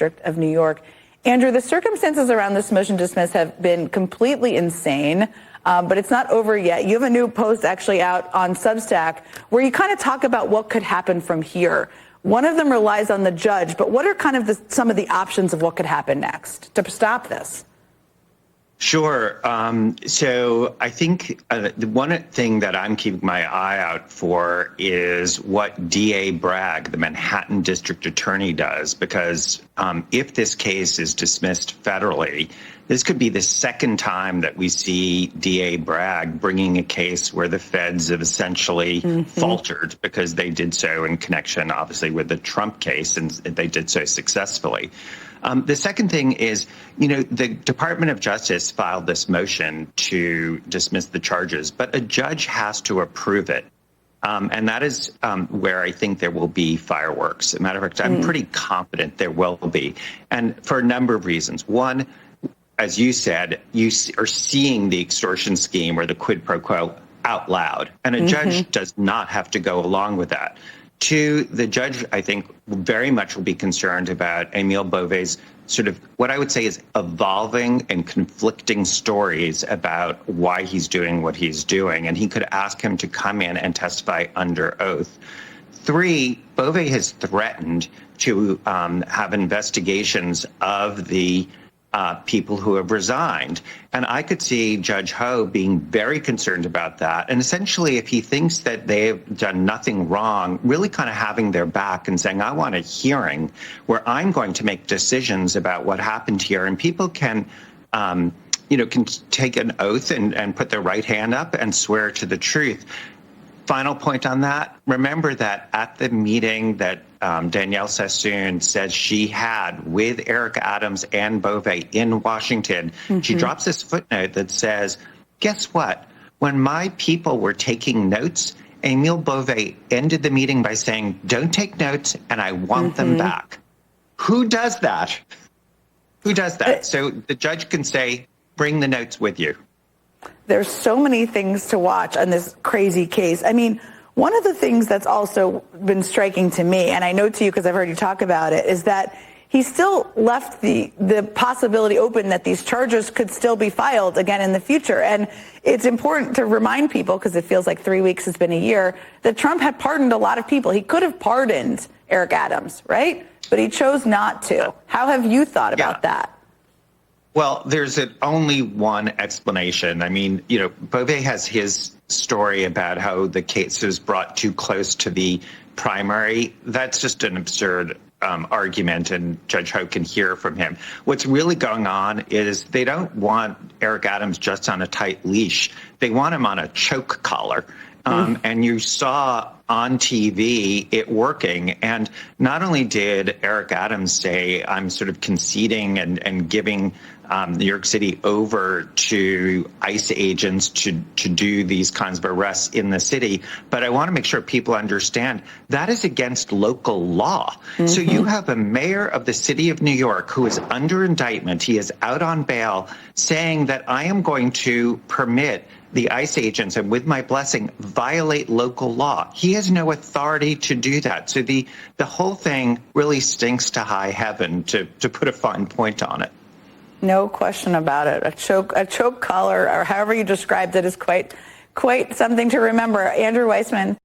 District of New York. Andrew, the circumstances around this motion to dismiss have been completely insane, but it's not over yet. You have a new post actually out on Substack where you kind of talk about what could happen from here. One of them relies on the judge, but what are kind of some of the options of what could happen next to stop this? Sure. So I think the one thing that I'm keeping my eye out for is what DA Bragg, the Manhattan District Attorney, does, because if this case is dismissed federally, this could be the second time that we see DA Bragg bringing a case where the feds have essentially faltered because they did so in connection, obviously, with the Trump case, and they did so successful. The second thing is, the Department of Justice filed this motion to dismiss the charges, but a judge has to approve it. And that is where I think there will be fireworks. As a matter of fact, I'm pretty confident there will be. And for a number of reasons. One, as you said, you are seeing the extortion scheme or the quid pro quo out loud. And a judge does not have to go along with that. Two, the judge, I think, very much will be concerned about Emile Beauvais' sort of what I would say is evolving and conflicting stories about why he's doing what he's doing. And he could ask him to come in and testify under oath. Three, Beauvais has threatened to have investigations of the people who have resigned. And I could see Judge Ho being very concerned about that. And essentially, if he thinks that they've done nothing wrong, really kind of having their back and saying, I want a hearing where I'm going to make decisions about what happened here. And people can, can take an oath and put their right hand up and swear to the truth. Final point on that, remember that at the meeting that Danielle Sassoon says she had with Eric Adams and Beauvais in Washington, she drops this footnote that says, guess what? When my people were taking notes, Emile Beauvais ended the meeting by saying, don't take notes, and I want them back. Who does that? Who does that? So the judge can say, bring the notes with you. There's so many things to watch on this crazy case. I mean, one of the things that's also been striking to me, and I know to you because I've heard you talk about it, is that he still left the possibility open that these charges could still be filed again in the future. And it's important to remind people, because it feels like 3 weeks has been a year, that Trump had pardoned a lot of people. He could have pardoned Eric Adams, right? But he chose not to. How have you thought about that? Well, there's only one explanation. I mean, Beauvais has his story about how the case was brought too close to the primary. That's just an absurd argument, and Judge Ho can hear from him. What's really going on is they don't want Eric Adams just on a tight leash. They want him on a choke collar. And you saw on TV it working. And not only did Eric Adams say, I'm sort of conceding and giving New York City over to ICE agents to do these kinds of arrests in the city, but I want to make sure people understand that is against local law. So you have a mayor of the city of New York who is under indictment. He is out on bail saying that I am going to permit the ICE agents, and with my blessing, violate local law. He has no authority to do that. So the whole thing really stinks to high heaven, to put a fine point on it. No question about it. A choke collar, or however you described it, is quite something to remember. Andrew Weissmann.